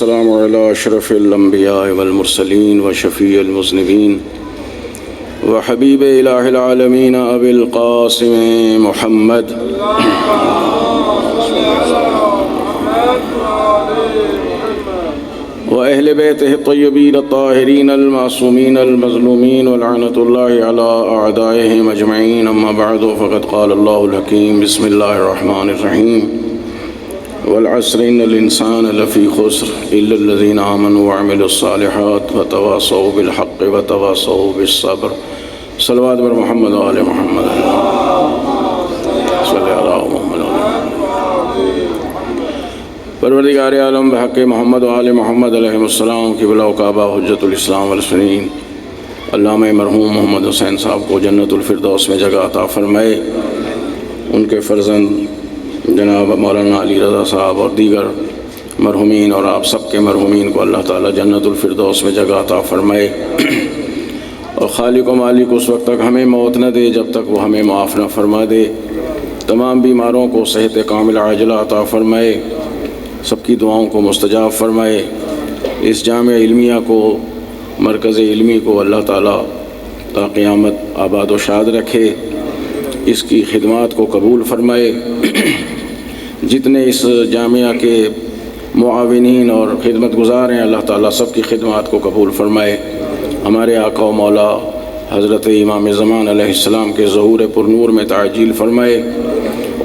السلام على أشرف الأنبياء والمرسلين وشفيع المذنبين وحبيب إله العالمين أبي القاسم محمد وأهل بيته الطيبين الطاهرين المعصومين المظلومين ولعنة الله على أعدائهم أجمعين. أما بعد فقد قال الله الحكيم بسم الله الرحمن الرحيم والعصر إن الإنسان لفي خسر إلا الذين آمنوا وعملوا الصالحات وتواصوا بالحق وتواصوا بالصبر. صلوات بر محمد وآل محمد صلی اللہ محمد. پروردگار عالم بحق محمد وآل محمد علیہ السلام قبلہ و کعبہ حجت الاسلام والمسلمین علامہ مرحوم محمد حسین صاحب کو جنت الفردوس میں جگہ عطا فرمائے. ان کے فرزند جناب مولانا علی رضا صاحب اور دیگر مرحومین اور آپ سب کے مرحومین کو اللہ تعالیٰ جنت الفردوس میں جگہ عطا فرمائے. اور خالق و مالک اس وقت تک ہمیں موت نہ دے جب تک وہ ہمیں معاف نہ فرما دے. تمام بیماروں کو صحت کامل عاجلہ عطا فرمائے. سب کی دعاؤں کو مستجاب فرمائے. اس جامعہ علمیہ کو مرکز علمی کو اللہ تعالیٰ تا قیامت آباد و شاد رکھے. اس کی خدمات کو قبول فرمائے. جتنے اس جامعہ کے معاونین اور خدمت گزار ہیں اللہ تعالیٰ سب کی خدمات کو قبول فرمائے. ہمارے آقا و مولا حضرت امام زمان علیہ السلام کے ظہور پر نور میں تعجیل فرمائے.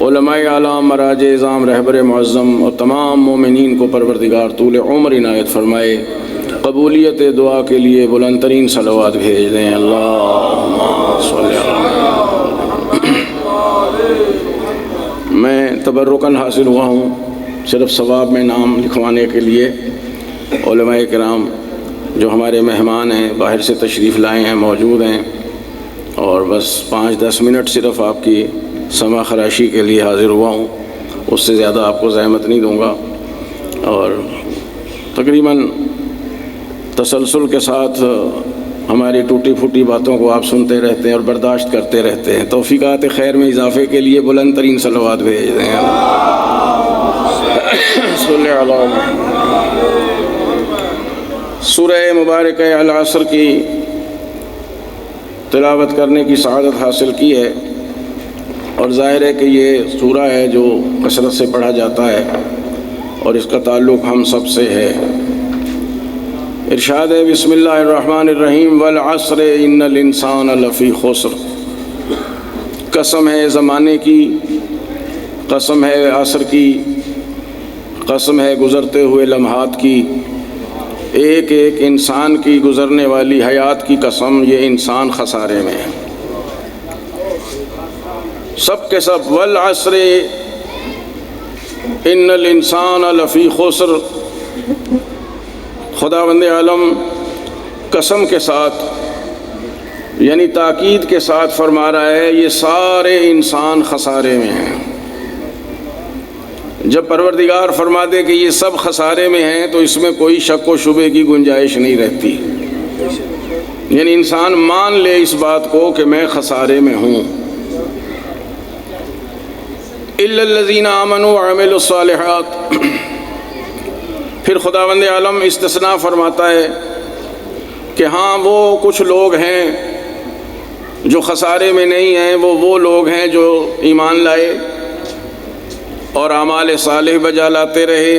علماء اعلام مراجع اعظام رہبر معظم اور تمام مومنین کو پروردگار طول عمر عنایت فرمائے. قبولیت دعا کے لیے بلند ترین صلوات بھیج دیں. اللہم صلی اللہ. میں تبرکاً حاصل ہوا ہوں صرف ثواب میں نام لکھوانے کے لیے. علماء کرام جو ہمارے مہمان ہیں باہر سے تشریف لائے ہیں موجود ہیں اور بس 5-10 منٹ صرف آپ کی سمع خراشی کے لیے حاضر ہوا ہوں. اس سے زیادہ آپ کو زحمت نہیں دوں گا. اور تقریباً تسلسل کے ساتھ ہماری ٹوٹی پھوٹی باتوں کو آپ سنتے رہتے ہیں اور برداشت کرتے رہتے ہیں. توفیقات خیر میں اضافے کے لیے بلند ترین صلوات بھیج دیں. صلی اللہ علیہ. سورہ مبارکہ العصر کی تلاوت کرنے کی سعادت حاصل کی ہے اور ظاہر ہے کہ یہ سورہ ہے جو کثرت سے پڑھا جاتا ہے اور اس کا تعلق ہم سب سے ہے. ارشاد ہے بسم اللہ الرحمن الرحیم والعصر ان الانسان لفی خسر. قسم ہے زمانے کی، قسم ہے عصر کی، قسم ہے گزرتے ہوئے لمحات کی. ایک ایک انسان کی گزرنے والی حیات کی قسم، یہ انسان خسارے میں ہے سب کے سب. والعصر ان الانسان لفی خسر. خداوند عالم قسم کے ساتھ یعنی تاکید کے ساتھ فرما رہا ہے یہ سارے انسان خسارے میں ہیں. جب پروردگار فرما دے کہ یہ سب خسارے میں ہیں تو اس میں کوئی شک و شبے کی گنجائش نہیں رہتی. یعنی انسان مان لے اس بات کو کہ میں خسارے میں ہوں. الا الذین آمنوا وعملوا الصالحات. پھر خداوند عالم استثناء فرماتا ہے کہ ہاں وہ کچھ لوگ ہیں جو خسارے میں نہیں ہیں. وہ لوگ ہیں جو ایمان لائے اور اعمال صالح بجا لاتے رہے،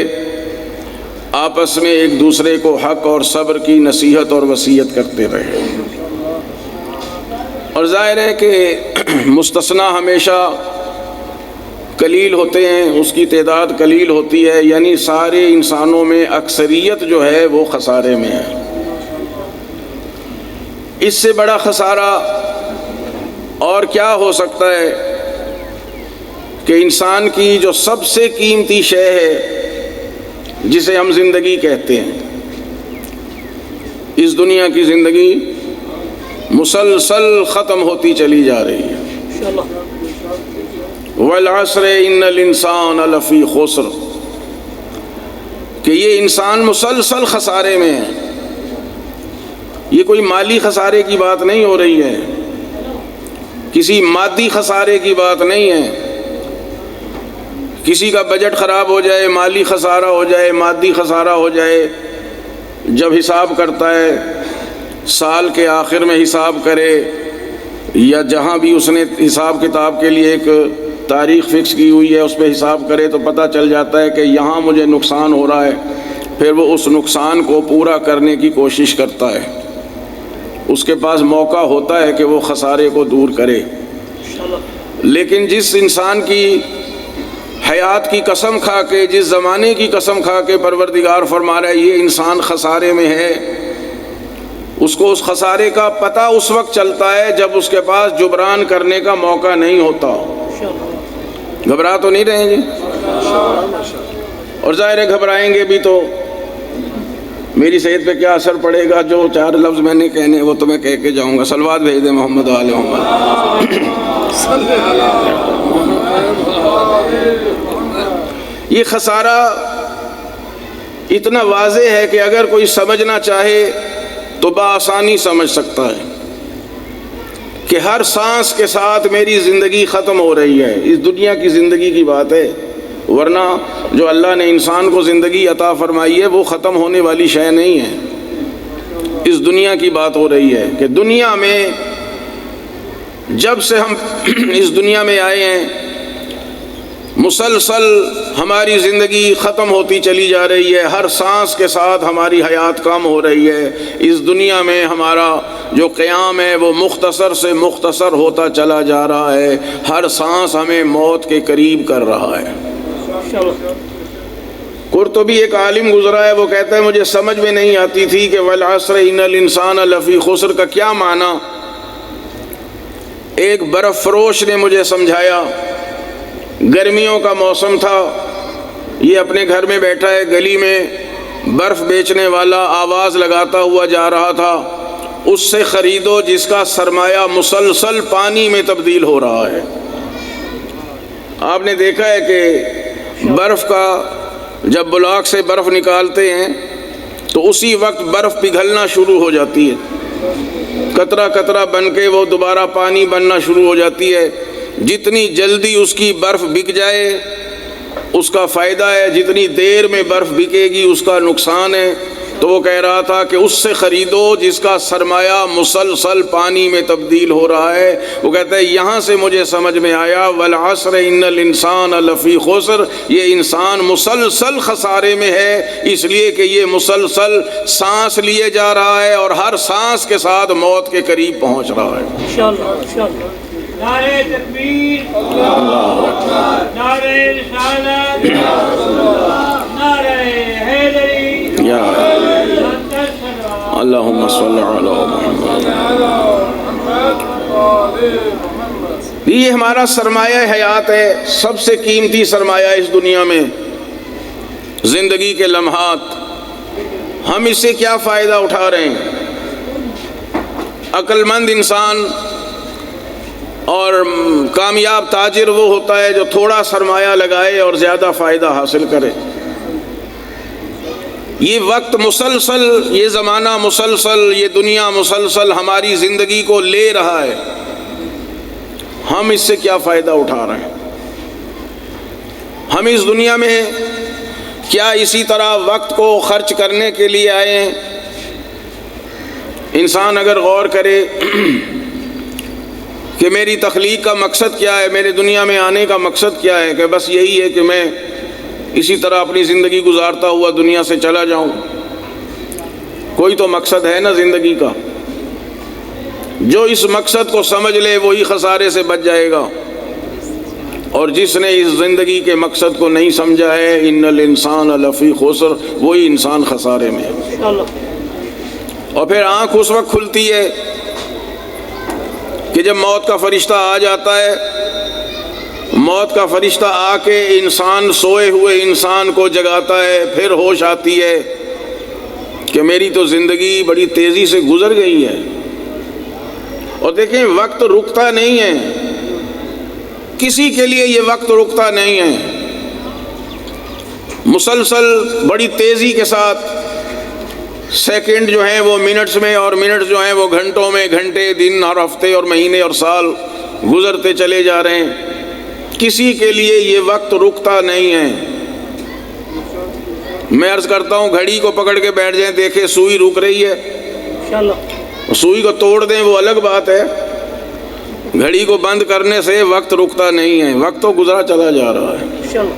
آپس میں ایک دوسرے کو حق اور صبر کی نصیحت اور وصیت کرتے رہے. اور ظاہر ہے کہ مستثنیٰ ہمیشہ قلیل ہوتے ہیں، اس کی تعداد قلیل ہوتی ہے. یعنی سارے انسانوں میں اکثریت جو ہے وہ خسارے میں ہے. اس سے بڑا خسارہ اور کیا ہو سکتا ہے کہ انسان کی جو سب سے قیمتی شے ہے جسے ہم زندگی کہتے ہیں، اس دنیا کی زندگی مسلسل ختم ہوتی چلی جا رہی ہے. والعصر ان الانسان لفی خسر. کہ یہ انسان مسلسل خسارے میں ہے. یہ کوئی مالی خسارے کی بات نہیں ہو رہی ہے، کسی مادی خسارے کی بات نہیں ہے. کسی کا بجٹ خراب ہو جائے، مالی خسارہ ہو جائے، مادی خسارہ ہو جائے، جب حساب کرتا ہے سال کے آخر میں حساب کرے یا جہاں بھی اس نے حساب کتاب کے لیے ایک تاریخ فکس کی ہوئی ہے اس پہ حساب کرے تو پتہ چل جاتا ہے کہ یہاں مجھے نقصان ہو رہا ہے، پھر وہ اس نقصان کو پورا کرنے کی کوشش کرتا ہے، اس کے پاس موقع ہوتا ہے کہ وہ خسارے کو دور کرے۔ لیکن جس انسان کی حیات کی قسم کھا کے، جس زمانے کی قسم کھا کے پروردگار فرما رہا ہے یہ انسان خسارے میں ہے، اس کو اس خسارے کا پتہ اس وقت چلتا ہے جب اس کے پاس جبران کرنے کا موقع نہیں ہوتا۔ گھبرا تو نہیں رہے جی؟ اور ظاہر ہے گھبرائیں گے بھی تو میری صحت پہ کیا اثر پڑے گا؟ جو 4 لفظ میں نے کہنے وہ تو میں کہہ کے جاؤں گا۔ صلوات بھیج دیں محمد و آل محمد۔ یہ خسارہ اتنا واضح ہے کہ اگر کوئی سمجھنا چاہے تو بآسانی سمجھ سکتا ہے کہ ہر سانس کے ساتھ میری زندگی ختم ہو رہی ہے۔ اس دنیا کی زندگی کی بات ہے، ورنہ جو اللہ نے انسان کو زندگی عطا فرمائی ہے وہ ختم ہونے والی شے نہیں ہے۔ اس دنیا کی بات ہو رہی ہے کہ دنیا میں جب سے ہم اس دنیا میں آئے ہیں مسلسل ہماری زندگی ختم ہوتی چلی جا رہی ہے، ہر سانس کے ساتھ ہماری حیات کم ہو رہی ہے۔ اس دنیا میں ہمارا جو قیام ہے وہ مختصر سے مختصر ہوتا چلا جا رہا ہے، ہر سانس ہمیں موت کے قریب کر رہا ہے۔ قرطبی ایک عالم گزرا ہے، وہ کہتا ہے مجھے سمجھ میں نہیں آتی تھی کہ والعصر ان الانسان لفی خسر کا کیا معنی۔ ایک برف فروش نے مجھے سمجھایا، گرمیوں کا موسم تھا، یہ اپنے گھر میں بیٹھا ہے، گلی میں برف بیچنے والا آواز لگاتا ہوا جا رہا تھا، اس سے خریدو جس کا سرمایہ مسلسل پانی میں تبدیل ہو رہا ہے۔ آپ نے دیکھا ہے کہ برف کا جب بلاک سے برف نکالتے ہیں تو اسی وقت برف پگھلنا شروع ہو جاتی ہے، قطرہ قطرہ بن کے وہ دوبارہ پانی بننا شروع ہو جاتی ہے۔ جتنی جلدی اس کی برف بک جائے اس کا فائدہ ہے، جتنی دیر میں برف بکے گی اس کا نقصان ہے۔ تو وہ کہہ رہا تھا کہ اس سے خریدو جس کا سرمایہ مسلسل پانی میں تبدیل ہو رہا ہے۔ وہ کہتا ہے یہاں سے مجھے سمجھ میں آیا والعصر ان الانسان لفی خسر، یہ انسان مسلسل خسارے میں ہے، اس لیے کہ یہ مسلسل سانس لیے جا رہا ہے اور ہر سانس کے ساتھ موت کے قریب پہنچ رہا ہے۔ انشاءاللہ نعرہ تکبیر، اللہ اکبر، نعرہ رسالت، نعرہ حیدری، یا اللہم صلی علی محمد۔ یہ ہمارا سرمایہ حیات ہے، سب سے قیمتی سرمایہ اس دنیا میں، زندگی کے لمحات۔ ہم اس سے کیا فائدہ اٹھا رہے ہیں؟ عقل مند انسان اور کامیاب تاجر وہ ہوتا ہے جو تھوڑا سرمایہ لگائے اور زیادہ فائدہ حاصل کرے۔ یہ وقت مسلسل، یہ زمانہ مسلسل، یہ دنیا مسلسل ہماری زندگی کو لے رہا ہے، ہم اس سے کیا فائدہ اٹھا رہے ہیں؟ ہم اس دنیا میں کیا اسی طرح وقت کو خرچ کرنے کے لیے آئے ہیں؟ انسان اگر غور کرے کہ میری تخلیق کا مقصد کیا ہے، میرے دنیا میں آنے کا مقصد کیا ہے، کہ بس یہی ہے کہ میں اسی طرح اپنی زندگی گزارتا ہوا دنیا سے چلا جاؤں۔ کوئی تو مقصد ہے نا زندگی کا۔ جو اس مقصد کو سمجھ لے وہی خسارے سے بچ جائے گا، اور جس نے اس زندگی کے مقصد کو نہیں سمجھا ہے ان الانسان لفی خسر، وہی انسان خسارے میں ہے۔ اور پھر آنکھ اس وقت کھلتی ہے کہ جب موت کا فرشتہ آ جاتا ہے، موت کا فرشتہ آ کے انسان سوئے ہوئے انسان کو جگاتا ہے، پھر ہوش آتی ہے کہ میری تو زندگی بڑی تیزی سے گزر گئی ہے۔ اور دیکھیں وقت رکتا نہیں ہے، کسی کے لیے یہ وقت رکتا نہیں ہے، مسلسل بڑی تیزی کے ساتھ سیکنڈ جو ہیں وہ منٹس میں، اور منٹس جو ہیں وہ گھنٹوں میں، گھنٹے دن اور ہفتے اور مہینے اور سال گزرتے چلے جا رہے ہیں۔ کسی کے لیے یہ وقت رکتا نہیں ہے۔ میں عرض کرتا ہوں گھڑی کو پکڑ کے بیٹھ جائیں، دیکھیں سوئی رک رہی ہے، انشاءاللہ سوئی کو توڑ دیں وہ الگ بات ہے، گھڑی کو بند کرنے سے وقت رکتا نہیں ہے، وقت تو گزرا چلا جا رہا ہے۔ انشاءاللہ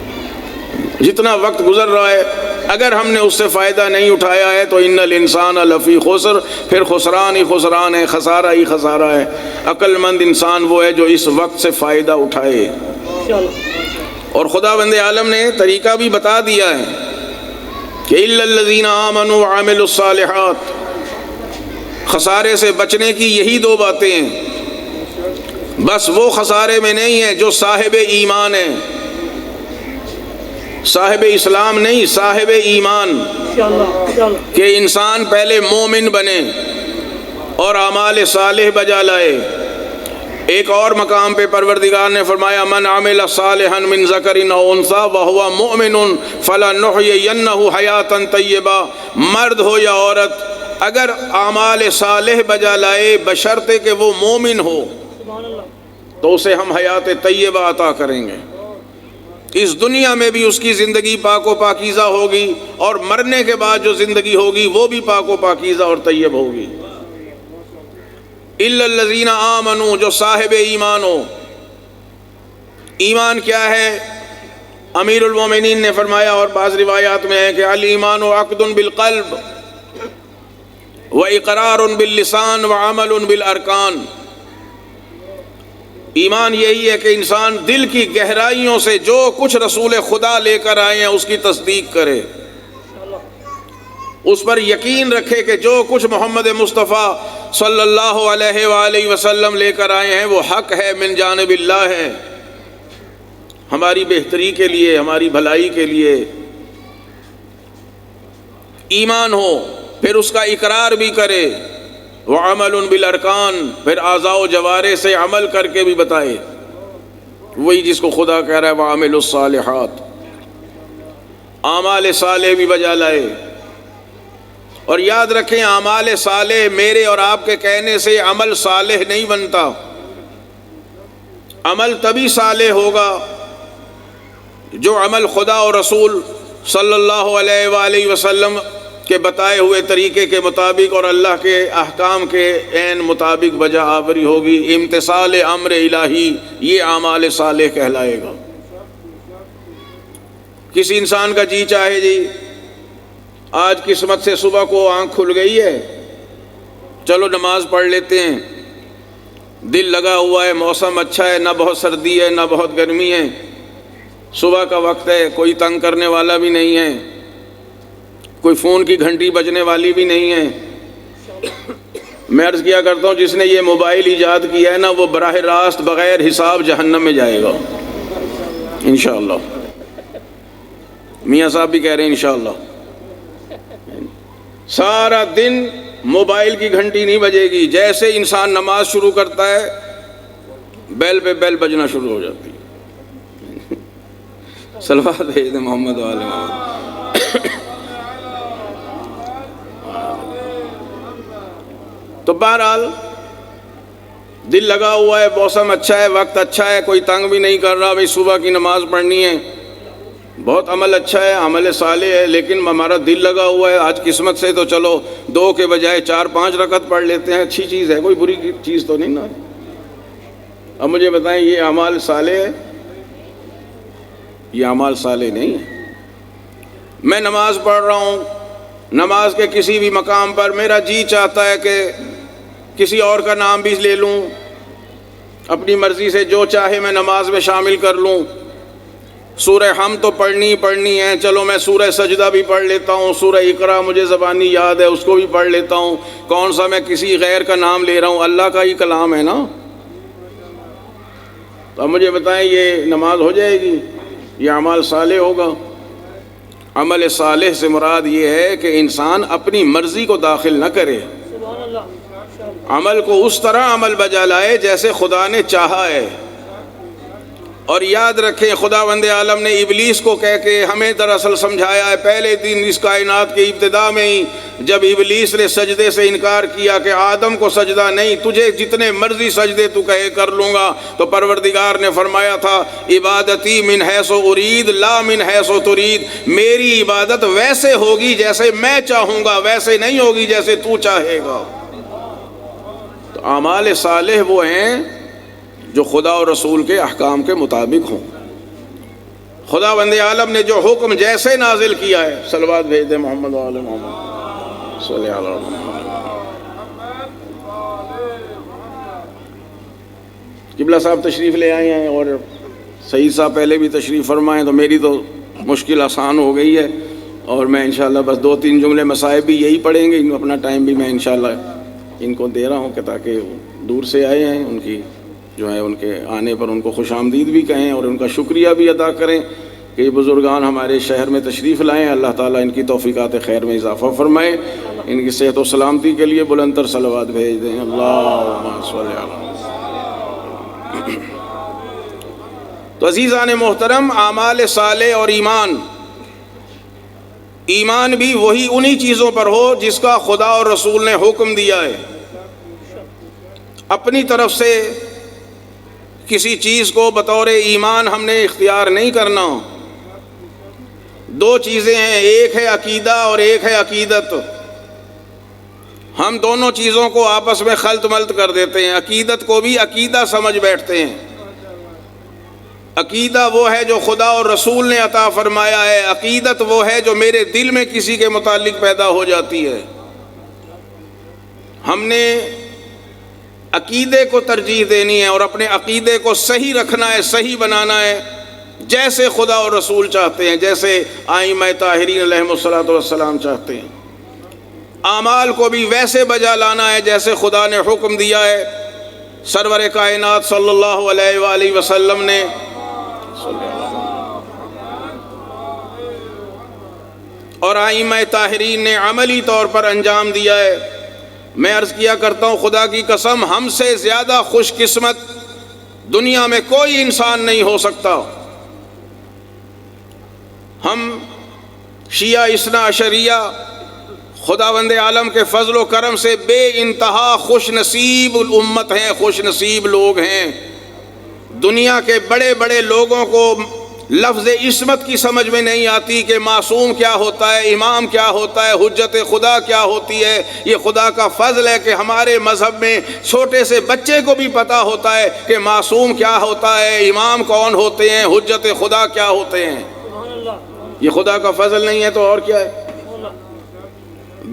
جتنا وقت گزر رہا ہے اگر ہم نے اس سے فائدہ نہیں اٹھایا ہے تو ان الانسان لفی خسر، پھر خسران ہی خسران ہے، خسارہ ہی خسارہ ہے۔ عقل مند انسان وہ ہے جو اس وقت سے فائدہ اٹھائے۔ انشاءاللہ اور خداوند عالم نے طریقہ بھی بتا دیا ہے کہ الا الذین آمنوا وعملوا الصالحات، خسارے سے بچنے کی یہی دو باتیں ہیں، بس وہ خسارے میں نہیں ہیں جو صاحب ایمان ہیں، صاحب اسلام نہیں، صاحب ایمان، انشاءاللہ کہ انسان پہلے مومن بنے اور اعمال صالح بجا لائے۔ ایک اور مقام پہ پروردگار نے فرمایا من عمل صالحا من ذکر او انثی وهو مؤمن فلنحیینہ حیاتا طیبہ، مرد ہو یا عورت اگر اعمال صالح بجا لائے بشرطے کہ وہ مومن ہو سبحان اللہ تو اسے ہم حیات طیبہ عطا کریں گے، اس دنیا میں بھی اس کی زندگی پاک و پاکیزہ ہوگی اور مرنے کے بعد جو زندگی ہوگی وہ بھی پاک و پاکیزہ اور طیب ہوگی۔ الا الذین آمنوا، جو صاحب ایمان ہو۔ ایمان کیا ہے؟ امیر المومنین نے فرمایا اور بعض روایات میں ہے کہ الایمان عقد بالقلب واقرار باللسان وعمل بالارکان، ایمان یہی ہے کہ انسان دل کی گہرائیوں سے جو کچھ رسول خدا لے کر آئے ہیں اس کی تصدیق کرے، اس پر یقین رکھے کہ جو کچھ محمد مصطفیٰ صلی اللہ علیہ وآلہ وسلم لے کر آئے ہیں وہ حق ہے، من جانب اللہ ہے، ہماری بہتری کے لیے، ہماری بھلائی کے لیے۔ ایمان ہو، پھر اس کا اقرار بھی کرے، وعمل بالارکان، پھر اعضاء و جوارح سے عمل کر کے بھی بتائے، وہی جس کو خدا کہہ رہا ہے وعملوا الصالحات، اعمال صالح بھی بجا لائے۔ اور یاد رکھیں اعمال صالح میرے اور آپ کے کہنے سے عمل صالح نہیں بنتا، عمل تبھی صالح ہوگا جو عمل خدا اور رسول صلی اللہ علیہ وآلہ وسلم کے بتائے ہوئے طریقے کے مطابق اور اللہ کے احکام کے عین مطابق بجا آوری ہوگی۔ امتثال امر الہی یہ اعمال صالح کہلائے گا۔ کسی انسان کا جی چاہے جی آج قسمت سے صبح کو آنکھ کھل گئی ہے، چلو نماز پڑھ لیتے ہیں، دل لگا ہوا ہے، موسم اچھا ہے، نہ بہت سردی ہے نہ بہت گرمی ہے، صبح کا وقت ہے، کوئی تنگ کرنے والا بھی نہیں ہے، کوئی فون کی گھنٹی بجنے والی بھی نہیں ہے۔ میں عرض کیا کرتا ہوں جس نے یہ موبائل ایجاد کیا ہے نا وہ براہ راست بغیر حساب جہنم میں جائے گا انشاءاللہ۔ میاں صاحب بھی کہہ رہے ہیں انشاءاللہ۔ سارا دن موبائل کی گھنٹی نہیں بجے گی، جیسے انسان نماز شروع کرتا ہے بیل پہ بیل بجنا شروع ہو جاتی ہے۔ صلوات بھیج دیں محمد وآل محمد۔ تو بہرحال دل لگا ہوا ہے، موسم اچھا ہے، وقت اچھا ہے، کوئی تنگ بھی نہیں کر رہا، بھئی صبح کی نماز پڑھنی ہے، بہت عمل اچھا ہے، عمل صالح ہے، لیکن ہمارا دل لگا ہوا ہے آج قسمت سے تو چلو 2 کے بجائے 4-5 رکعت پڑھ لیتے ہیں، اچھی چیز ہے، کوئی بری چیز تو نہیں نا۔ اب مجھے بتائیں یہ اعمال صالح ہے؟ یہ اعمال صالح نہیں ہے۔ میں نماز پڑھ رہا ہوں، نماز کے کسی بھی مقام پر میرا جی چاہتا ہے کہ کسی اور کا نام بھی لے لوں، اپنی مرضی سے جو چاہے میں نماز میں شامل کر لوں، سورہ حمد تو پڑھنی ہی پڑھنی ہے، چلو میں سورہ سجدہ بھی پڑھ لیتا ہوں، سورہ اقرا مجھے زبانی یاد ہے اس کو بھی پڑھ لیتا ہوں، کون سا میں کسی غیر کا نام لے رہا ہوں، اللہ کا ہی کلام ہے نا۔ تو اب مجھے بتائیں یہ نماز ہو جائے گی؟ یہ اعمال صالح ہوگا؟ عمل صالح سے مراد یہ ہے کہ انسان اپنی مرضی کو داخل نہ کرے، سبحان اللہ، عمل کو اس طرح عمل بجا لائے جیسے خدا نے چاہا ہے۔ اور یاد رکھیں خداوند عالم نے ابلیس کو کہہ کے ہمیں دراصل سمجھایا ہے، پہلے دن اس کائنات کے ابتدا میں ہی جب ابلیس نے سجدے سے انکار کیا کہ آدم کو سجدہ نہیں، تجھے جتنے مرضی سجدے تو کہے کر لوں گا، تو پروردگار نے فرمایا تھا عبادتی من حیث ارید لا من حیث ترید، میری عبادت ویسے ہوگی جیسے میں چاہوں گا، ویسے نہیں ہوگی جیسے تو چاہے گا۔ تو اعمال صالح وہ ہیں جو خدا اور رسول کے احکام کے مطابق ہوں۔ خدا بند عالم نے جو حکم جیسے نازل کیا ہے، صلوات بھیج دے محمد و آل محمد صلی اللہ علیہ وسلم۔ قبلہ صاحب تشریف لے آئے ہیں اور سعید صاحب پہلے بھی تشریف فرمائیں، تو میری تو مشکل آسان ہو گئی ہے، اور میں انشاءاللہ بس 2-3 جملے مصائب بھی یہی پڑھیں گے، اپنا ٹائم بھی میں انشاءاللہ ان کو دے رہا ہوں کہ تاکہ دور سے آئے ہیں، ان کی جو ہے ان کے آنے پر ان کو خوش آمدید بھی کہیں اور ان کا شکریہ بھی ادا کریں کہ یہ بزرگان ہمارے شہر میں تشریف لائیں۔ اللہ تعالیٰ ان کی توفیقات خیر میں اضافہ فرمائے، ان کی صحت و سلامتی کے لیے بلند تر صلوات بھیج دیں۔ اللہم صلی علی۔ تو عزیزان محترم، اعمال صالح اور ایمان بھی وہی انہی چیزوں پر ہو جس کا خدا اور رسول نے حکم دیا ہے۔ اپنی طرف سے کسی چیز کو بطور ایمان ہم نے اختیار نہیں کرنا۔ 2 چیزیں ہیں، ایک ہے عقیدہ اور ایک ہے عقیدت۔ ہم دونوں چیزوں کو آپس میں خلط ملط کر دیتے ہیں، عقیدت کو بھی عقیدہ سمجھ بیٹھتے ہیں۔ عقیدہ وہ ہے جو خدا اور رسول نے عطا فرمایا ہے، عقیدت وہ ہے جو میرے دل میں کسی کے متعلق پیدا ہو جاتی ہے۔ ہم نے عقیدے کو ترجیح دینی ہے اور اپنے عقیدے کو صحیح رکھنا ہے، صحیح بنانا ہے، جیسے خدا اور رسول چاہتے ہیں، جیسے ائمہ طاہرین علیہم الصلوۃ والسلام چاہتے ہیں۔ اعمال کو بھی ویسے بجا لانا ہے جیسے خدا نے حکم دیا ہے۔ سرور کائنات صلی اللہ علیہ وآلہ وسلم نے اور ائمہ طاہرین نے عملی طور پر انجام دیا ہے۔ میں عرض کیا کرتا ہوں، خدا کی قسم ہم سے زیادہ خوش قسمت دنیا میں کوئی انسان نہیں ہو سکتا۔ ہم شیعہ اثنا عشریہ خداوند عالم کے فضل و کرم سے بے انتہا خوش نصیب امت ہیں، خوش نصیب لوگ ہیں۔ دنیا کے بڑے بڑے لوگوں کو لفظ عصمت کی سمجھ میں نہیں آتی کہ معصوم کیا ہوتا ہے، امام کیا ہوتا ہے، حجت خدا کیا ہوتی ہے۔ یہ خدا کا فضل ہے کہ ہمارے مذہب میں چھوٹے سے بچے کو بھی پتہ ہوتا ہے کہ معصوم کیا ہوتا ہے، امام کون ہوتے ہیں، حجت خدا کیا ہوتے ہیں۔ یہ خدا کا فضل نہیں ہے تو اور کیا ہے؟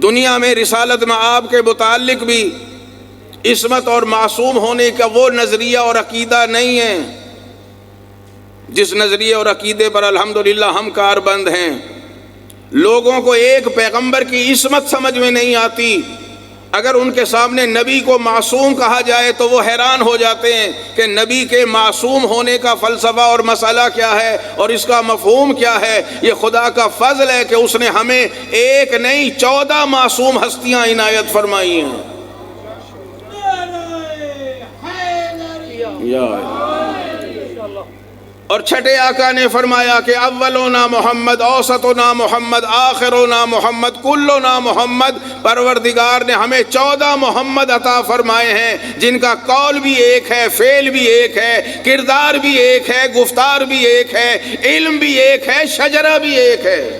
دنیا میں رسالت مآب کے متعلق بھی عصمت اور معصوم ہونے کا وہ نظریہ اور عقیدہ نہیں ہے جس نظریے اور عقیدے پر الحمدللہ ہم کاربند ہیں۔ لوگوں کو ایک پیغمبر کی عصمت سمجھ میں نہیں آتی، اگر ان کے سامنے نبی کو معصوم کہا جائے تو وہ حیران ہو جاتے ہیں کہ نبی کے معصوم ہونے کا فلسفہ اور مسئلہ کیا ہے اور اس کا مفہوم کیا ہے۔ یہ خدا کا فضل ہے کہ اس نے ہمیں ایک نہیں 14 معصوم ہستیاں عنایت فرمائی ہیں۔ اور چھٹے آقا نے فرمایا کہ اولنا محمد، اوسطنا محمد، آخرنا محمد، کلنا محمد۔ پروردگار نے ہمیں 14 محمد عطا فرمائے ہیں جن کا قول بھی ایک ہے، فعل بھی ایک ہے، کردار بھی ایک ہے، گفتار بھی ایک ہے، علم بھی ایک ہے، شجرہ بھی ایک ہے۔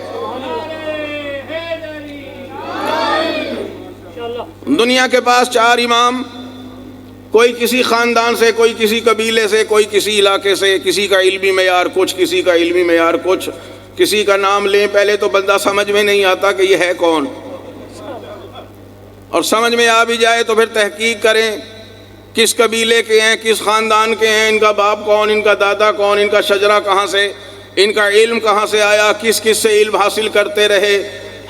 دنیا کے پاس 4 امام، کوئی کسی خاندان سے، کوئی کسی قبیلے سے، کوئی کسی علاقے سے، کسی کا علمی معیار کچھ، کسی کا علمی معیار کچھ، کسی کا نام لیں پہلے تو بندہ سمجھ میں نہیں آتا کہ یہ ہے کون، اور سمجھ میں آ بھی جائے تو پھر تحقیق کریں کس قبیلے کے ہیں، کس خاندان کے ہیں، ان کا باپ کون، ان کا دادا کون، ان کا شجرہ کہاں سے، ان کا علم کہاں سے آیا، کس کس سے علم حاصل کرتے رہے۔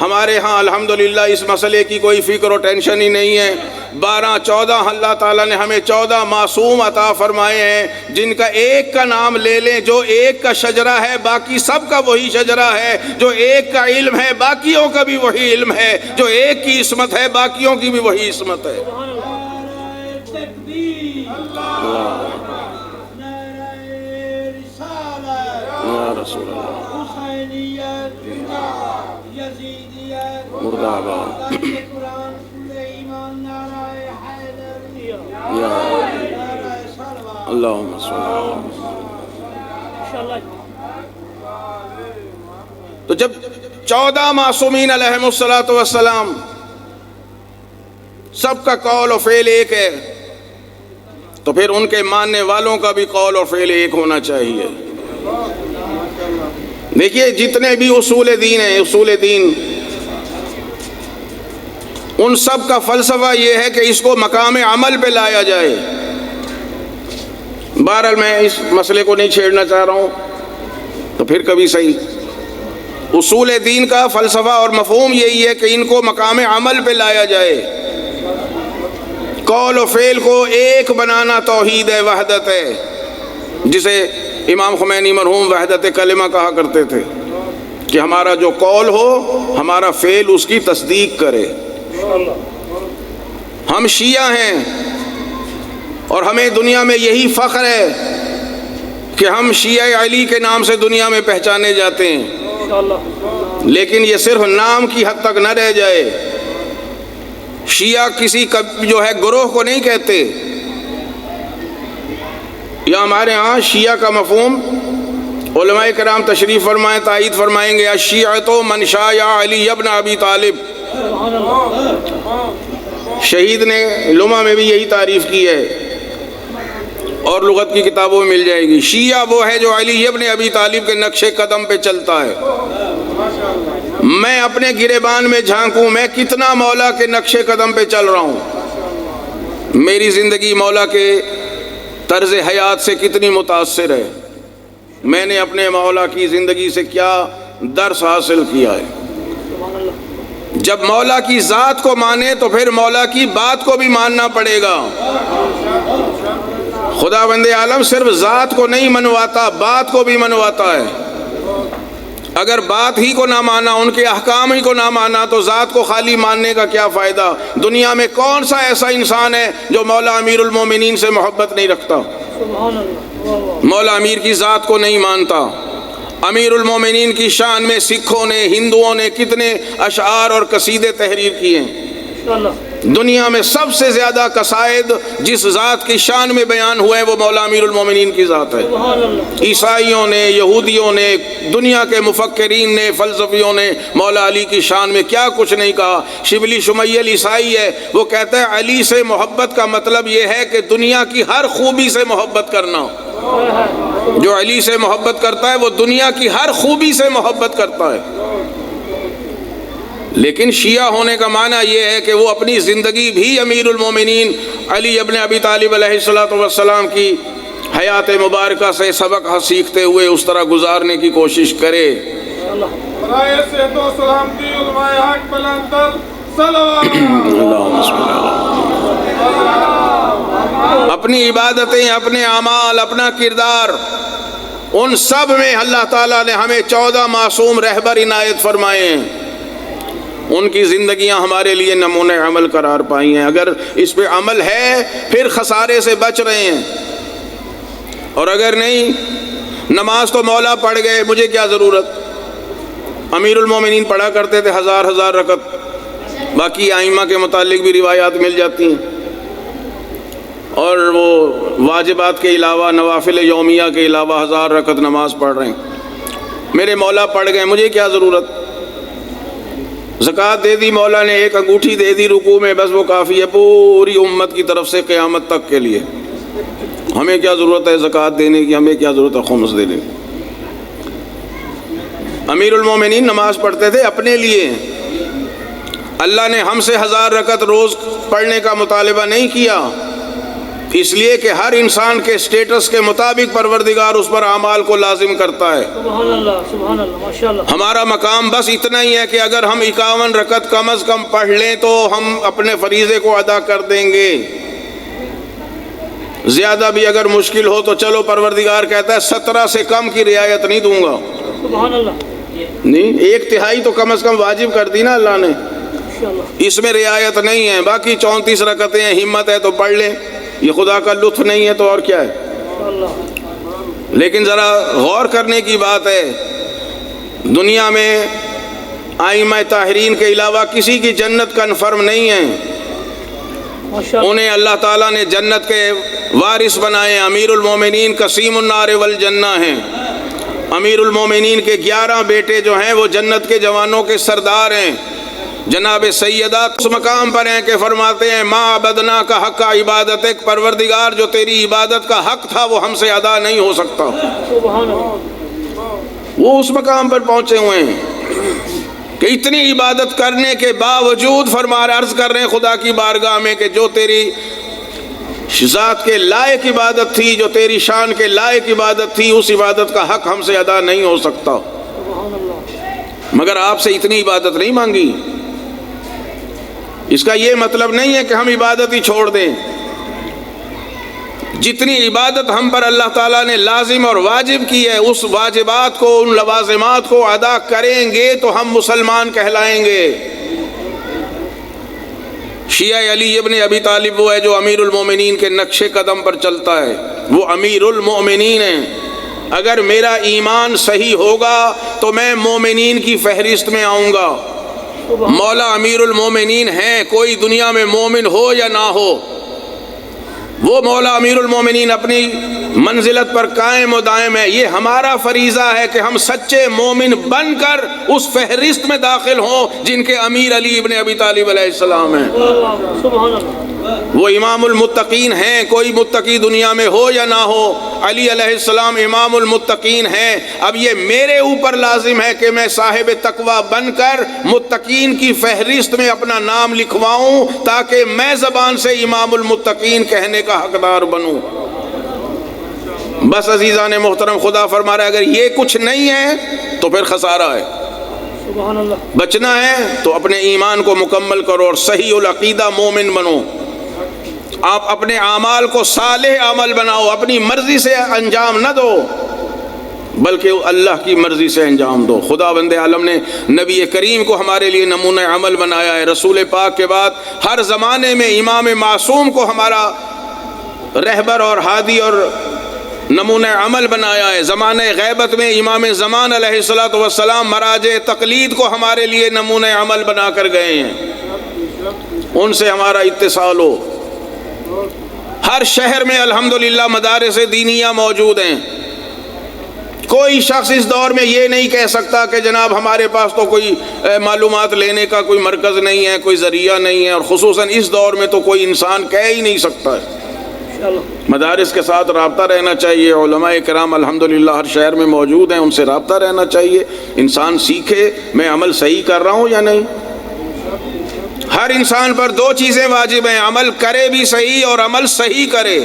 ہمارے ہاں الحمدللہ اس مسئلے کی کوئی فکر و ٹینشن ہی نہیں ہے۔ 12-14 اللہ تعالیٰ نے ہمیں 14 معصوم عطا فرمائے ہیں جن کا ایک کا نام لے لیں، جو ایک کا شجرہ ہے باقی سب کا وہی شجرہ ہے، جو ایک کا علم ہے باقیوں کا بھی وہی علم ہے، جو ایک کی عصمت ہے باقیوں کی بھی وہی عصمت ہے۔ یا رسول اللہ، مرد آباد یا اللہم صلی اللہ علیہ وسلم۔ انشاءاللہ تو جب 14 معصومین علیہم الصلوۃ والسلام سب کا قول و فعل ایک ہے، تو پھر ان کے ماننے والوں کا بھی قول اور فعل ایک ہونا چاہیے۔ دیکھیے جتنے بھی اصول دین ہیں، اصول دین، ان سب کا فلسفہ یہ ہے کہ اس کو مقام عمل پہ لایا جائے۔ بہرحال میں اس مسئلے کو نہیں چھیڑنا چاہ رہا ہوں، تو پھر کبھی صحیح۔ اصول دین کا فلسفہ اور مفہوم یہی ہے کہ ان کو مقام عمل پہ لایا جائے، قول و فعل کو ایک بنانا توحید ہے، وحدت ہے، جسے امام خمینی مرحوم وحدت کلمہ کہا کرتے تھے کہ ہمارا جو قول ہو ہمارا فعل اس کی تصدیق کرے۔ ہم شیعہ ہیں اور ہمیں دنیا میں یہی فخر ہے کہ ہم شیعہ علی کے نام سے دنیا میں پہچانے جاتے ہیں، لیکن یہ صرف نام کی حد تک نہ رہ جائے۔ شیعہ کسی جو ہے گروہ کو نہیں کہتے، یا ہمارے ہاں شیعہ کا مفہوم علماء کرام تشریف فرمائیں، تائید فرمائیں گے، الشیعۃ من شایع علی ابن ابی طالب۔ شہید نے لمحہ میں بھی یہی تعریف کی ہے اور لغت کی کتابوں میں مل جائے گی۔ شیعہ وہ ہے جو علی ابن ابی طالب کے نقش قدم پہ چلتا ہے۔ میں اپنے گریبان میں جھانکوں، میں کتنا مولا کے نقش قدم پہ چل رہا ہوں، میری زندگی مولا کے طرز حیات سے کتنی متاثر ہے، میں نے اپنے مولا کی زندگی سے کیا درس حاصل کیا ہے۔ جب مولا کی ذات کو مانے تو پھر مولا کی بات کو بھی ماننا پڑے گا۔ خدا بند عالم صرف ذات کو نہیں منواتا، بات کو بھی منواتا ہے۔ اگر بات ہی کو نہ مانا، ان کے احکام ہی کو نہ مانا، تو ذات کو خالی ماننے کا کیا فائدہ؟ دنیا میں کون سا ایسا انسان ہے جو مولا امیر المومنین سے محبت نہیں رکھتا؟ مولا امیر کی ذات کو نہیں مانتا۔ امیر المومنین کی شان میں سکھوں نے، ہندوؤں نے کتنے اشعار اور قصیدے تحریر کیے ہیں۔ دنیا میں سب سے زیادہ قصائد جس ذات کی شان میں بیان ہوئے ہیں وہ مولا امیر المومنین کی ذات ہے۔ عیسائیوں نے، یہودیوں نے، دنیا کے مفکرین نے، فلسفیوں نے مولا علی کی شان میں کیا کچھ نہیں کہا۔ شبلی شمیل عیسائی ہے، وہ کہتا ہے علی سے محبت کا مطلب یہ ہے کہ دنیا کی ہر خوبی سے محبت کرنا۔ جو علی سے محبت کرتا ہے وہ دنیا کی ہر خوبی سے محبت کرتا ہے۔ لیکن شیعہ ہونے کا معنی یہ ہے کہ وہ اپنی زندگی بھی امیر المومنین علی ابن ابی طالب علیہ السلام کی حیات مبارکہ سے سبق سیکھتے ہوئے اس طرح گزارنے کی کوشش کرے۔ اپنی عبادتیں، اپنے اعمال، اپنا کردار، ان سب میں اللہ تعالیٰ نے ہمیں 14 معصوم رہبر عنایت فرمائے ہیں۔ ان کی زندگیاں ہمارے لیے نمونہ عمل قرار پائی ہیں۔ اگر اس پہ عمل ہے پھر خسارے سے بچ رہے ہیں، اور اگر نہیں، نماز تو مولا پڑھ گئے، مجھے کیا ضرورت؟ امیر المومنین پڑھا کرتے تھے ہزار ہزار رکعت، باقی ائمہ کے متعلق بھی روایات مل جاتی ہیں، اور وہ واجبات کے علاوہ، نوافل یومیہ کے علاوہ 1000 رکعت نماز پڑھ رہے ہیں۔ میرے مولا پڑھ گئے، مجھے کیا ضرورت؟ زکوٰۃ دے دی مولا نے، ایک انگوٹھی دے دی رکوع میں، بس وہ کافی ہے پوری امت کی طرف سے قیامت تک کے لیے۔ ہمیں کیا ضرورت ہے زکوٰۃ دینے کی؟ ہمیں کیا ضرورت ہے خمس دینے کی؟ امیر المومنین نماز پڑھتے تھے اپنے لیے۔ اللہ نے ہم سے 1000 رکعت روز پڑھنے کا مطالبہ نہیں کیا، اس لیے کہ ہر انسان کے سٹیٹس کے مطابق پروردگار اس پر اعمال کو لازم کرتا ہے۔ سبحان اللہ، سبحان اللہ، ماشاءاللہ۔ ہمارا مقام بس اتنا ہی ہے کہ اگر ہم 51 رکعت کم از کم پڑھ لیں تو ہم اپنے فریضے کو ادا کر دیں گے۔ زیادہ بھی اگر مشکل ہو تو چلو پروردگار کہتا ہے 17 سے کم کی رعایت نہیں دوں گا۔ سبحان اللہ۔ نہیں، 1/3 تو کم از کم واجب کر دی نا اللہ نے، اس میں رعایت نہیں ہے۔ باقی 34 رکعتیں ہیں، ہمت ہے تو پڑھ لیں، یہ خدا کا لطف نہیں ہے تو اور کیا ہے؟ لیکن ذرا غور کرنے کی بات ہے، دنیا میں ائمہ طاہرین کے علاوہ کسی کی جنت کنفرم نہیں ہے. ماشاءاللہ. انہیں اللہ تعالیٰ نے جنت کے وارث بنائے. امیر المومنین قسیم النار والجنہ ہیں. امیر المومنین کے 11 بیٹے جو ہیں وہ جنت کے جوانوں کے سردار ہیں. جناب سیدہ اس مقام پر ہیں کہ فرماتے ہیں ما عبدنا کا حق عبادتک، پروردگار جو تیری عبادت کا حق تھا وہ ہم سے ادا نہیں ہو سکتا. سبحان اللہ. وہ اس مقام پر پہنچے ہوئے ہیں کہ اتنی عبادت کرنے کے باوجود عرض کر رہے ہیں خدا کی بارگاہ میں کہ جو تیری ذات کے لائق عبادت تھی، جو تیری شان کے لائق عبادت تھی، اس عبادت کا حق ہم سے ادا نہیں ہو سکتا. سبحان اللہ. مگر آپ سے اتنی عبادت نہیں مانگی. اس کا یہ مطلب نہیں ہے کہ ہم عبادت ہی چھوڑ دیں. جتنی عبادت ہم پر اللہ تعالیٰ نے لازم اور واجب کی ہے، اس واجبات کو، ان لوازمات کو ادا کریں گے تو ہم مسلمان کہلائیں گے. شیعہ علی ابن ابی طالب وہ ہے جو امیر المومنین کے نقش قدم پر چلتا ہے. وہ امیر المومنین ہیں. اگر میرا ایمان صحیح ہوگا تو میں مومنین کی فہرست میں آؤں گا. مولا امیر المومنین ہیں، کوئی دنیا میں مومن ہو یا نہ ہو، وہ مولا امیر المومنین اپنی منزلت پر قائم و دائم ہے. یہ ہمارا فریضہ ہے کہ ہم سچے مومن بن کر اس فہرست میں داخل ہوں جن کے امیر علی ابن ابی طالب علیہ السلام ہیں. سبحان اللہ. وہ امام المتقین ہیں، کوئی متقی دنیا میں ہو یا نہ ہو، علی علیہ السلام امام المتقین ہیں. اب یہ میرے اوپر لازم ہے کہ میں صاحب تقوی بن کر متقین کی فہرست میں اپنا نام لکھواؤں تاکہ میں زبان سے امام المتقین کہنے کا حقدار بنوں. بس عزیزان محترم، خدا فرما رہا ہے اگر یہ کچھ نہیں ہے تو پھر خسارہ ہے. سبحان اللہ. بچنا ہے تو اپنے ایمان کو مکمل کرو اور صحیح العقیدہ مومن بنو. آپ اپنے اعمال کو صالح عمل بناؤ. اپنی مرضی سے انجام نہ دو بلکہ اللہ کی مرضی سے انجام دو. خدا بند عالم نے نبی کریم کو ہمارے لیے نمونہ عمل بنایا ہے. رسول پاک کے بعد ہر زمانے میں امام معصوم کو ہمارا رہبر اور ہادی اور نمونہ عمل بنایا ہے. زمانہ غیبت میں امام زمان علیہ الصلوۃ والسلام مراجع تقلید کو ہمارے لیے نمونہ عمل بنا کر گئے ہیں. ان سے ہمارا اتصال ہو. ہر شہر میں الحمدللہ مدارس دینیہ موجود ہیں. کوئی شخص اس دور میں یہ نہیں کہہ سکتا کہ جناب ہمارے پاس تو کوئی معلومات لینے کا کوئی مرکز نہیں ہے، کوئی ذریعہ نہیں ہے. اور خصوصاً اس دور میں تو کوئی انسان کہہ ہی نہیں سکتا ہے. مدارس کے ساتھ رابطہ رہنا چاہیے. علماء کرام الحمدللہ ہر شہر میں موجود ہیں، ان سے رابطہ رہنا چاہیے. انسان سیکھے میں عمل صحیح کر رہا ہوں یا نہیں. ہر انسان پر 2 چیزیں واجب ہیں، عمل کرے بھی صحیح اور عمل صحیح کرے.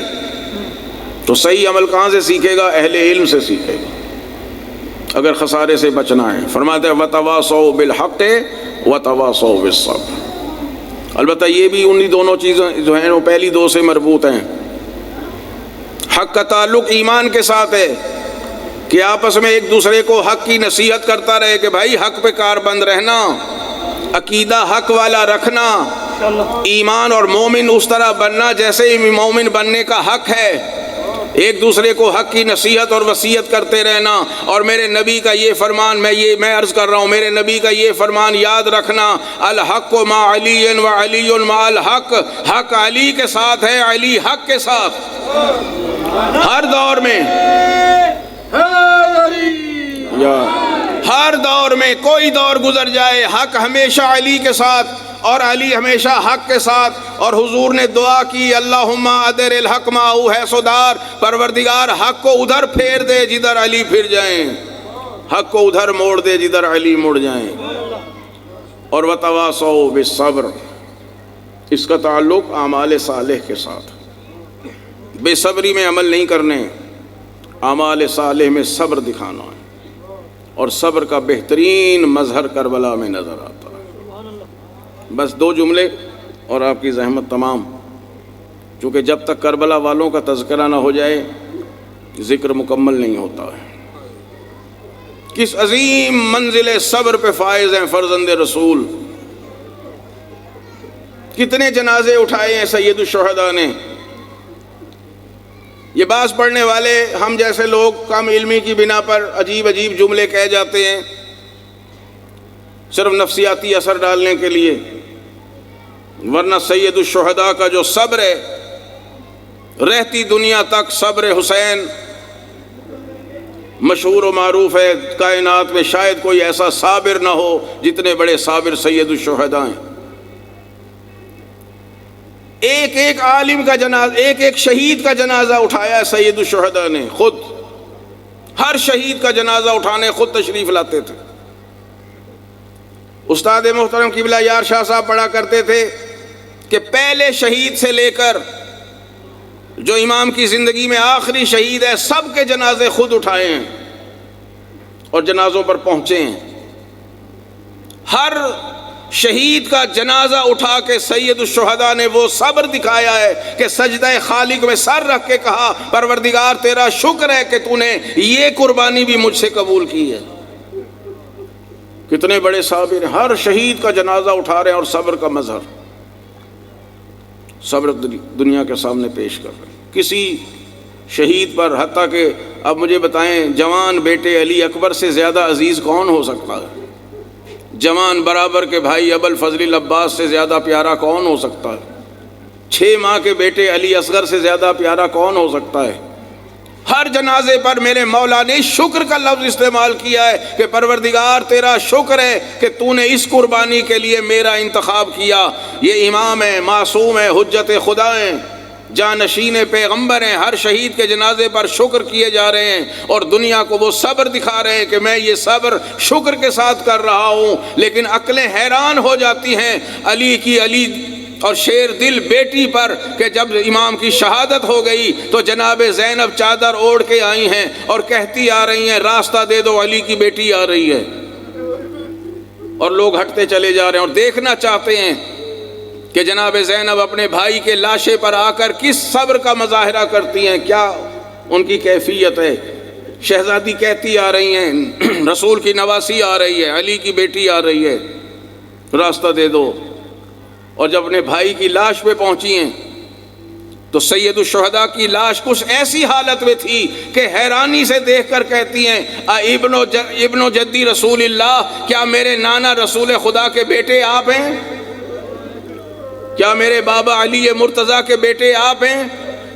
تو صحیح عمل کہاں سے سیکھے گا؟ اہل علم سے سیکھے گا اگر خسارے سے بچنا ہے. فرماتے ہیں وَتَوَاصَوْا بِالْحَقِّ وَتَوَاصَوْا بِالصَّبْرِ. البتہ یہ بھی انہی دونوں چیزیں جو ہیں وہ پہلی 2 سے مربوط ہیں. حق کا تعلق ایمان کے ساتھ ہے کہ آپس میں ایک دوسرے کو حق کی نصیحت کرتا رہے کہ بھائی حق پہ کار بند رہنا، عقیدہ حق والا رکھنا، ایمان اور مومن اس طرح بننا جیسے مومن بننے کا حق ہے. ایک دوسرے کو حق کی نصیحت اور وصیت کرتے رہنا. اور میرے نبی کا یہ فرمان میں عرض کر رہا ہوں، میرے نبی کا یہ فرمان یاد رکھنا، الحق مع علی و علی مع الحق. حق علی کے ساتھ ہے، علی حق کے ساتھ. ہر دور میں ہر دور میں کوئی دور گزر جائے حق ہمیشہ علی کے ساتھ اور علی ہمیشہ حق کے ساتھ. اور حضور نے دعا کی اللہم ادر الحق معہو ہے سدار، پروردگار حق کو ادھر پھیر دے جدھر علی پھر جائیں، حق کو ادھر موڑ دے جدھر علی مڑ جائیں. اور وتواصوا بالصبر، اس کا تعلق اعمال صالح کے ساتھ. بے صبری میں عمل نہیں کرنے، اعمال صالح میں صبر دکھانا ہے. اور صبر کا بہترین مظہر کربلا میں نظر آتا ہے. بس 2 جملے اور آپ کی زحمت تمام. چونکہ جب تک کربلا والوں کا تذکرہ نہ ہو جائے ذکر مکمل نہیں ہوتا ہے. کس عظیم منزل صبر پہ فائز ہیں فرزند رسول. کتنے جنازے اٹھائے ہیں سید الشہداء نے. یہ بعض پڑھنے والے ہم جیسے لوگ کم علمی کی بنا پر عجیب عجیب جملے کہہ جاتے ہیں صرف نفسیاتی اثر ڈالنے کے لیے، ورنہ سید الشہداء کا جو صبر ہے، رہتی دنیا تک صبر حسین مشہور و معروف ہے، کائنات میں شاید کوئی ایسا صابر نہ ہو جتنے بڑے صابر سید الشہداء ہیں۔ ایک ایک عالم کا جنازہ، ایک ایک شہید کا جنازہ اٹھایا ہے سید الشہداء نے خود، ہر شہید کا جنازہ اٹھانے خود تشریف لاتے تھے۔ استاد محترم قبلہ یار شاہ صاحب پڑھا کرتے تھے کہ پہلے شہید سے لے کر جو امام کی زندگی میں آخری شہید ہے، سب کے جنازے خود اٹھائے ہیں اور جنازوں پر پہنچے ہیں۔ ہر شہید کا جنازہ اٹھا کے سید الشہداء نے وہ صبر دکھایا ہے کہ سجدہ خالق میں سر رکھ کے کہا پروردگار تیرا شکر ہے کہ تو نے یہ قربانی بھی مجھ سے قبول کی ہے۔ کتنے بڑے صابر ہیں، ہر شہید کا جنازہ اٹھا رہے ہیں اور صبر کا مظہر، صبر دنیا کے سامنے پیش کر رہے ہیں۔ کسی شہید پر، حتیٰ کہ اب مجھے بتائیں جوان بیٹے علی اکبر سے زیادہ عزیز کون ہو سکتا ہے؟ جوان برابر کے بھائی ابو الفضل العباس سے زیادہ پیارا کون ہو سکتا ہے؟ 6 ماہ کے بیٹے علی اصغر سے زیادہ پیارا کون ہو سکتا ہے؟ ہر جنازے پر میرے مولا نے شکر کا لفظ استعمال کیا ہے کہ پروردگار تیرا شکر ہے کہ تو نے اس قربانی کے لیے میرا انتخاب کیا۔ یہ امام ہیں، معصوم ہیں، حجت خدا ہیں، جانشین پیغمبر ہیں، ہر شہید کے جنازے پر شکر کیے جا رہے ہیں اور دنیا کو وہ صبر دکھا رہے ہیں کہ میں یہ صبر شکر کے ساتھ کر رہا ہوں۔ لیکن عقلیں حیران ہو جاتی ہیں علی کی، علی اور شیر دل بیٹی پر، کہ جب امام کی شہادت ہو گئی تو جناب زینب چادر اوڑھ کے آئی ہیں اور کہتی آ رہی ہیں راستہ دے دو، علی کی بیٹی آ رہی ہے، اور لوگ ہٹتے چلے جا رہے ہیں اور دیکھنا چاہتے ہیں کہ جناب زینب اپنے بھائی کے لاشے پر آ کر کس صبر کا مظاہرہ کرتی ہیں، کیا ان کی کیفیت ہے۔ شہزادی کہتی آ رہی ہیں رسول کی نواسی آ رہی ہے، علی کی بیٹی آ رہی ہے، راستہ دے دو۔ اور جب اپنے بھائی کی لاش پہ پہنچی ہیں تو سید الشہداء کی لاش کچھ ایسی حالت میں تھی کہ حیرانی سے دیکھ کر کہتی ہیں ابن جدی رسول اللہ، کیا میرے نانا رسول خدا کے بیٹے آپ ہیں؟ کیا میرے بابا علی مرتضیٰ کے بیٹے آپ ہیں؟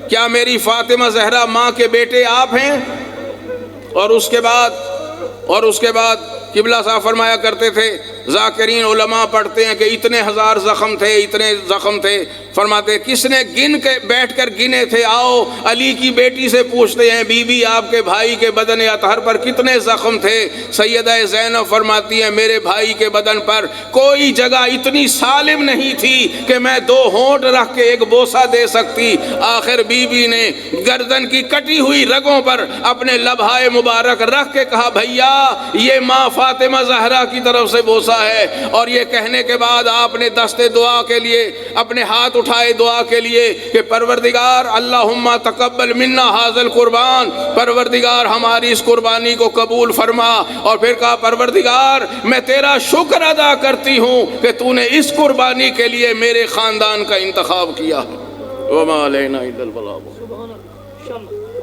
کیا میری فاطمہ زہرا ماں کے بیٹے آپ ہیں؟ اور اس کے بعد قبلہ صاحب فرمایا کرتے تھے، ذاکرین علماء پڑھتے ہیں کہ اتنے ہزار زخم تھے، فرماتے کس نے گن کے بیٹھ کر گنے تھے؟ آؤ علی کی بیٹی سے پوچھتے ہیں، بی بی آپ کے بھائی کے بدن اطہر پر کتنے زخم تھے؟ سیدہ زینب فرماتی ہیں میرے بھائی کے بدن پر کوئی جگہ اتنی سالم نہیں تھی کہ میں 2 ہونٹ رکھ کے ایک بوسہ دے سکتی۔ آخر بی بی نے گردن کی کٹی ہوئی رگوں پر اپنے لبہائے مبارک رکھ کے کہا بھیا یہ ماں فاطمہ زہرا کی طرف سے بوسہ ہے۔ اور یہ کہنے کے بعد آپ نے دستے دعا کے لیے اپنے ہاتھ اٹھائے دعا کے لیے کہ پروردگار اللہم تقبل منا ھذا القربان، پروردگار ہماری اس قربانی کو قبول فرما۔ اور پھر کہا پروردگار میں تیرا شکر ادا کرتی ہوں کہ تو نے اس قربانی کے لیے میرے خاندان کا انتخاب کیا۔ وما علینا الا البلاغ۔ سبحان اللہ۔